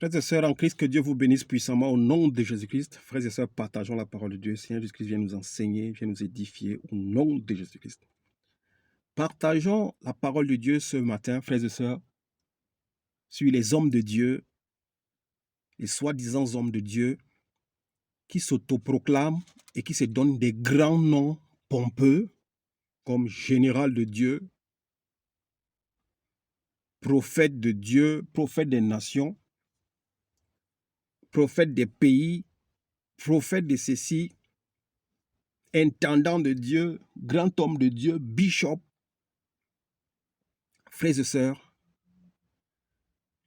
Frères et sœurs en Christ, que Dieu vous bénisse puissamment au nom de Jésus-Christ. Frères et sœurs, partageons la parole de Dieu. Seigneur Jésus-Christ vient nous enseigner, vient nous édifier au nom de Jésus-Christ. Partageons la parole de Dieu ce matin, frères et sœurs, sur les hommes de Dieu, les soi-disant hommes de Dieu, qui s'autoproclament et qui se donnent des grands noms pompeux, comme général de Dieu, prophète de Dieu, prophète des nations, prophète des pays, prophète de ceci, intendant de Dieu, grand homme de Dieu, bishop. Frères et sœurs,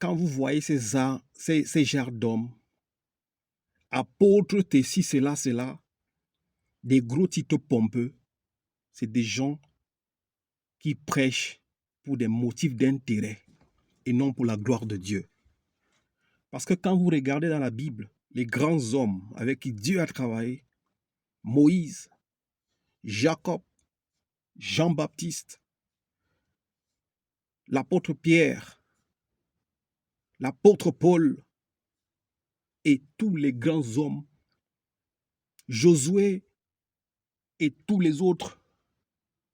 quand vous voyez ces genres d'hommes, apôtres, tessis, cela, des gros titres pompeux, c'est des gens qui prêchent pour des motifs d'intérêt et non pour la gloire de Dieu. Parce que quand vous regardez dans la Bible, les grands hommes avec qui Dieu a travaillé, Moïse, Jacob, Jean-Baptiste, l'apôtre Pierre, l'apôtre Paul et tous les grands hommes, Josué et tous les autres,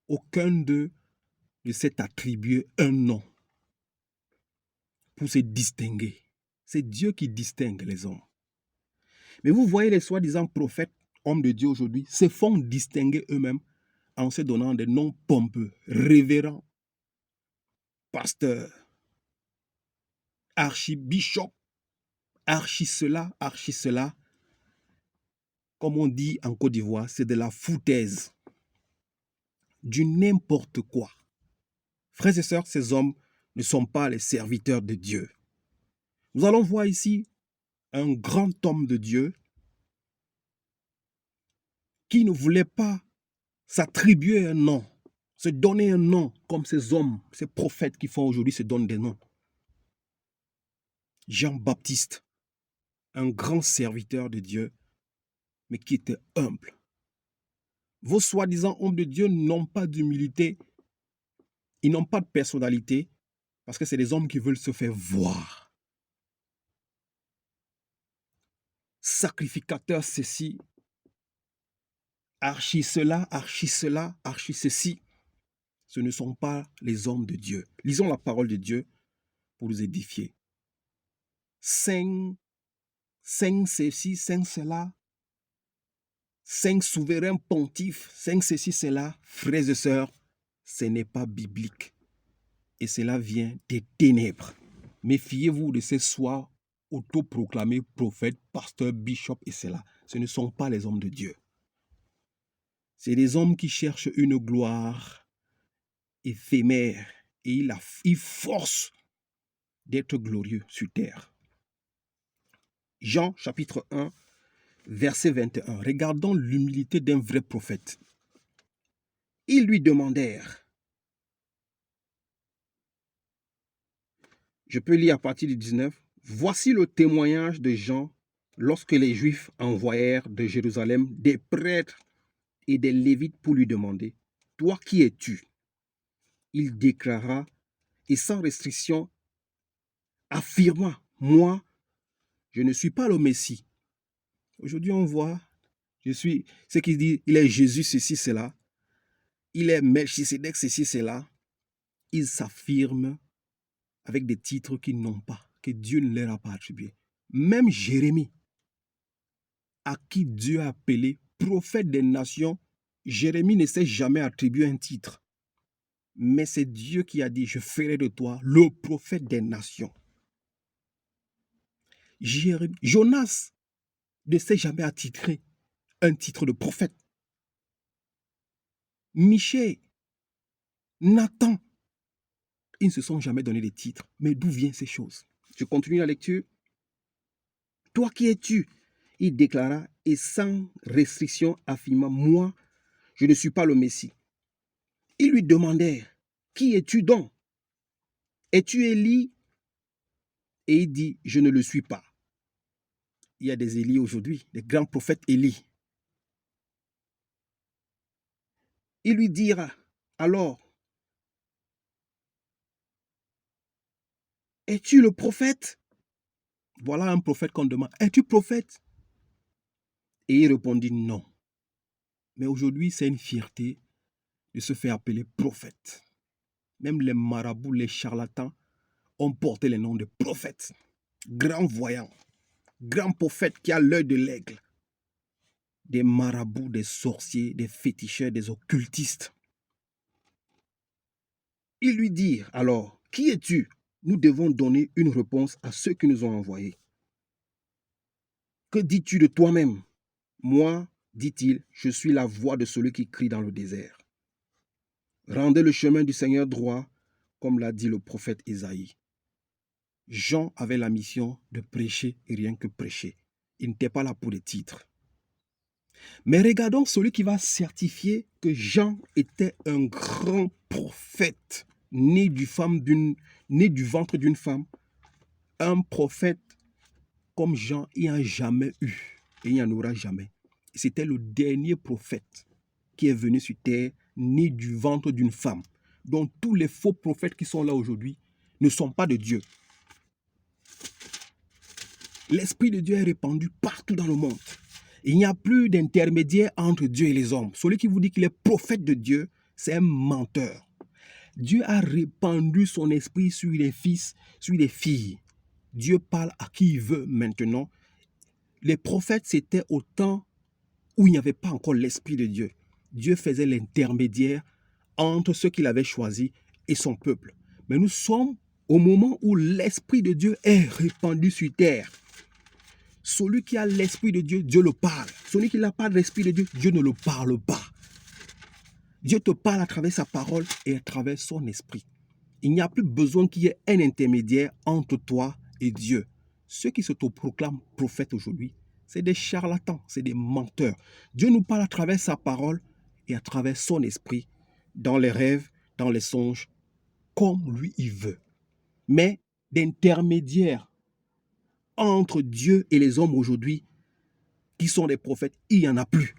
aucun d'eux ne s'est attribué un nom pour se distinguer. C'est Dieu qui distingue les hommes. Mais vous voyez les soi-disant prophètes, hommes de Dieu aujourd'hui, se font distinguer eux-mêmes en se donnant des noms pompeux, révérends, pasteur, archibishop, archi cela. Comme on dit en Côte d'Ivoire, c'est de la foutaise, du n'importe quoi. Frères et sœurs, ces hommes ne sont pas les serviteurs de Dieu. Nous allons voir ici un grand homme de Dieu qui ne voulait pas s'attribuer un nom, se donner un nom comme ces hommes, ces prophètes qui font aujourd'hui se donnent des noms. Jean-Baptiste, un grand serviteur de Dieu, mais qui était humble. Vos soi-disant hommes de Dieu n'ont pas d'humilité, ils n'ont pas de personnalité, parce que c'est des hommes qui veulent se faire voir. Sacrificateur ceci, archi cela, archi ceci. Ce ne sont pas les hommes de Dieu. Lisons la parole de Dieu pour nous édifier. Cinq ceci, cinq cela, cinq souverains pontifes, cinq ceci, cela, frères et sœurs, ce n'est pas biblique. Et cela vient des ténèbres. Méfiez-vous de ces soirs autoproclamés prophètes, pasteurs, bishops et cela. Ce ne sont pas les hommes de Dieu. C'est des hommes qui cherchent une gloire éphémère et ils forcent d'être glorieux sur terre. Jean chapitre 1, verset 21. Regardons l'humilité d'un vrai prophète. Ils lui demandèrent. Je peux lire à partir du 19. Voici le témoignage de Jean lorsque les Juifs envoyèrent de Jérusalem des prêtres et des Lévites pour lui demander, « Toi qui es-tu » Il déclara, et sans restriction, affirma, « Moi, je ne suis pas le Messie. » Aujourd'hui, on voit, ce qui dit, il est Jésus, ceci, cela. Il est Melchisédek, ceci, cela. Ils s'affirment avec des titres qu'ils n'ont pas, que Dieu ne leur a pas attribués. Même Jérémie, à qui Dieu a appelé prophète des nations, Jérémie ne s'est jamais attribué un titre. Mais c'est Dieu qui a dit, je ferai de toi le prophète des nations. Jonas ne s'est jamais attitré un titre de prophète. Michée, Nathan, ils ne se sont jamais donné des titres. Mais d'où viennent ces choses? Je continue la lecture. Toi qui es-tu? Il déclara, et sans restriction affirma, moi, je ne suis pas le Messie. Ils lui demandèrent, qui es-tu donc? Es-tu Élie? Et il dit, je ne le suis pas. Il y a des Élie aujourd'hui, des grands prophètes Élie. Ils lui dirent, alors, es-tu le prophète? Voilà un prophète qu'on demande, es-tu prophète? Et il répondit non. Mais aujourd'hui, c'est une fierté de se faire appeler prophète. Même les marabouts, les charlatans ont porté le nom de prophète. Grand voyant, grand prophète qui a l'œil de l'aigle. Des marabouts, des sorciers, des féticheurs, des occultistes. Ils lui dirent alors, qui es-tu? Nous devons donner une réponse à ceux qui nous ont envoyés. Que dis-tu de toi-même? Moi, dit-il, je suis la voix de celui qui crie dans le désert. Rendez le chemin du Seigneur droit, comme l'a dit le prophète Isaïe. Jean avait la mission de prêcher et rien que prêcher. Il n'était pas là pour les titres. Mais regardons celui qui va certifier que Jean était un grand prophète, né du ventre d'une femme. Un prophète comme Jean, il n'y a jamais eu et il n'y en aura jamais. C'était le dernier prophète qui est venu sur terre, né du ventre d'une femme. Donc tous les faux prophètes qui sont là aujourd'hui ne sont pas de Dieu. L'Esprit de Dieu est répandu partout dans le monde. Il n'y a plus d'intermédiaire entre Dieu et les hommes. Celui qui vous dit qu'il est prophète de Dieu, c'est un menteur. Dieu a répandu son esprit sur les fils, sur les filles. Dieu parle à qui il veut maintenant. Les prophètes, c'était au temps où il n'y avait pas encore l'Esprit de Dieu. Dieu faisait l'intermédiaire entre ceux qu'il avait choisis et son peuple. Mais nous sommes au moment où l'Esprit de Dieu est répandu sur terre. Celui qui a l'Esprit de Dieu, Dieu le parle. Celui qui n'a pas l'Esprit de Dieu, Dieu ne le parle pas. Dieu te parle à travers sa parole et à travers son esprit. Il n'y a plus besoin qu'il y ait un intermédiaire entre toi et Dieu. Ceux qui se proclament prophètes aujourd'hui, c'est des charlatans, c'est des menteurs. Dieu nous parle à travers sa parole et à travers son esprit, dans les rêves, dans les songes, comme lui il veut. Mais d'intermédiaire entre Dieu et les hommes aujourd'hui, qui sont des prophètes, il n'y en a plus.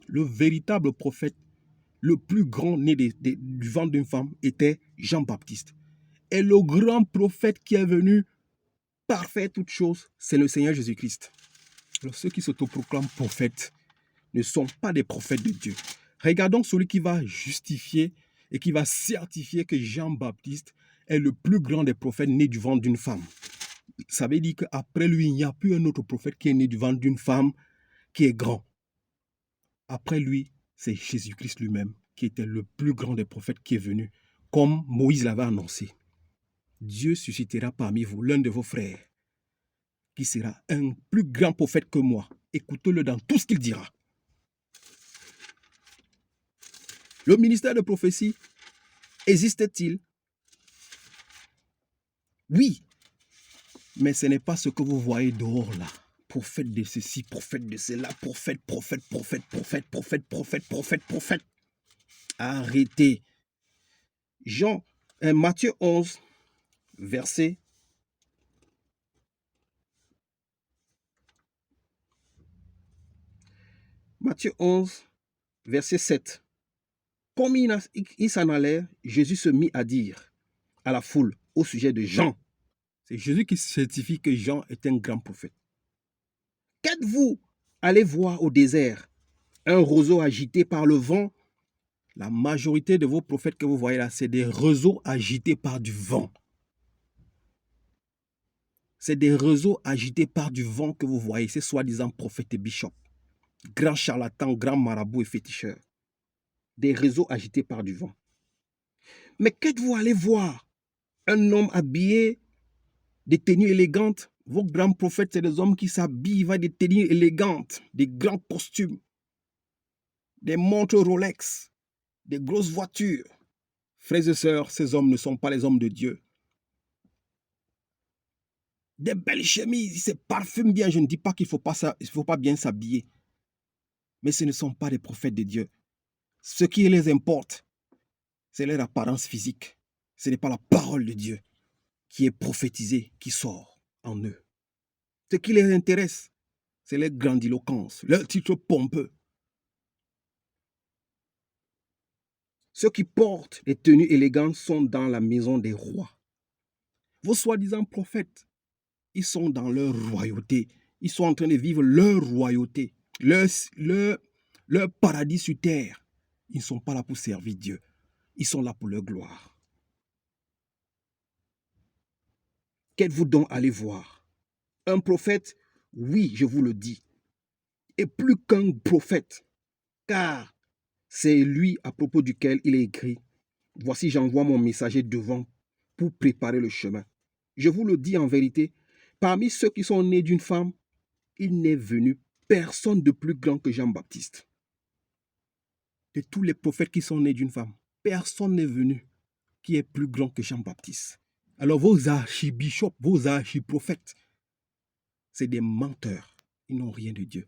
Le véritable prophète, le plus grand né du ventre d'une femme, était Jean-Baptiste. Et le grand prophète qui est venu parfaire toutes choses, c'est le Seigneur Jésus-Christ. Alors ceux qui s'autoproclament prophètes ne sont pas des prophètes de Dieu. Regardons celui qui va justifier et qui va certifier que Jean-Baptiste est le plus grand des prophètes né du ventre d'une femme. Ça veut dire qu'après lui, il n'y a plus un autre prophète qui est né du ventre d'une femme qui est grand. Après lui, c'est Jésus-Christ lui-même qui était le plus grand des prophètes qui est venu, comme Moïse l'avait annoncé. Dieu suscitera parmi vous l'un de vos frères qui sera un plus grand prophète que moi. Écoutez-le dans tout ce qu'il dira. Le ministère de prophétie existe-t-il? Oui, mais ce n'est pas ce que vous voyez dehors là. Prophète de ceci, prophète de cela, prophète. Arrêtez. Matthieu 11, verset 7. Comme il s'en allait, Jésus se mit à dire à la foule au sujet de Jean. C'est Jésus qui certifie que Jean est un grand prophète. Qu'êtes-vous allé voir au désert? Un roseau agité par le vent? La majorité de vos prophètes que vous voyez là, c'est des roseaux agités par du vent. C'est des roseaux agités par du vent que vous voyez, ces soi-disant prophètes et bishops, grands charlatans, grands marabouts et féticheurs. Des réseaux agités par du vent. Mais qu'êtes-vous allé voir? Un homme habillé de tenues élégantes? Vos grands prophètes, c'est des hommes qui s'habillent avec des tenues élégantes, des grands costumes, des montres Rolex, des grosses voitures. Frères et sœurs, ces hommes ne sont pas les hommes de Dieu. Des belles chemises, ils se parfument bien. Je ne dis pas qu'il ne faut pas bien s'habiller. Mais ce ne sont pas des prophètes de Dieu. Ce qui les importe, c'est leur apparence physique. Ce n'est pas la parole de Dieu qui est prophétisée, qui sort en eux. Ce qui les intéresse, c'est leur grandiloquence, leur titre pompeux. Ceux qui portent des tenues élégantes sont dans la maison des rois. Vos soi-disant prophètes Ils sont dans leur royauté. Ils sont en train de vivre leur royauté, leur paradis sur terre. Ils ne sont pas là pour servir Dieu. Ils sont là pour leur gloire. Qu'êtes-vous donc allé voir? Un prophète, oui, je vous le dis, et plus qu'un prophète, car c'est lui à propos duquel il est écrit, voici j'envoie mon messager devant pour préparer le chemin. Je vous le dis en vérité, parmi ceux qui sont nés d'une femme, il n'est venu personne de plus grand que Jean-Baptiste. De tous les prophètes qui sont nés d'une femme, personne n'est venu qui est plus grand que Jean-Baptiste. Alors vos archibishops, vos archiprophètes, c'est des menteurs. Ils n'ont rien de Dieu.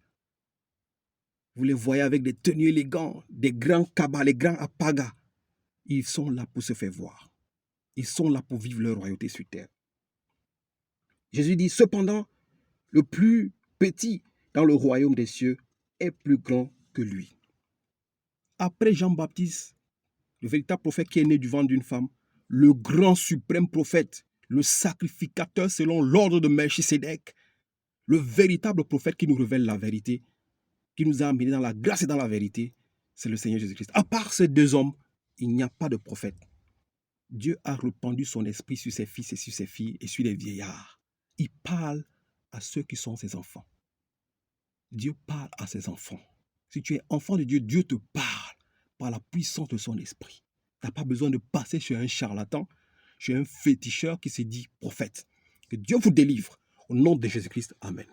Vous les voyez avec des tenues élégantes, des grands cabas, les grands apagas. Ils sont là pour se faire voir. Ils sont là pour vivre leur royauté sur terre. Jésus dit, cependant, le plus petit dans le royaume des cieux est plus grand que lui. Après Jean-Baptiste, le véritable prophète qui est né du ventre d'une femme, le grand suprême prophète, le sacrificateur selon l'ordre de Melchisédek, le véritable prophète qui nous révèle la vérité, qui nous a amenés dans la grâce et dans la vérité, c'est le Seigneur Jésus-Christ. À part ces deux hommes, il n'y a pas de prophète. Dieu a répandu son esprit sur ses fils et sur ses filles et sur les vieillards. Il parle à ceux qui sont ses enfants. Dieu parle à ses enfants. Si tu es enfant de Dieu, Dieu te parle par la puissance de son esprit. Tu n'as pas besoin de passer chez un charlatan, chez un féticheur qui se dit prophète. Que Dieu vous délivre. Au nom de Jésus-Christ, Amen.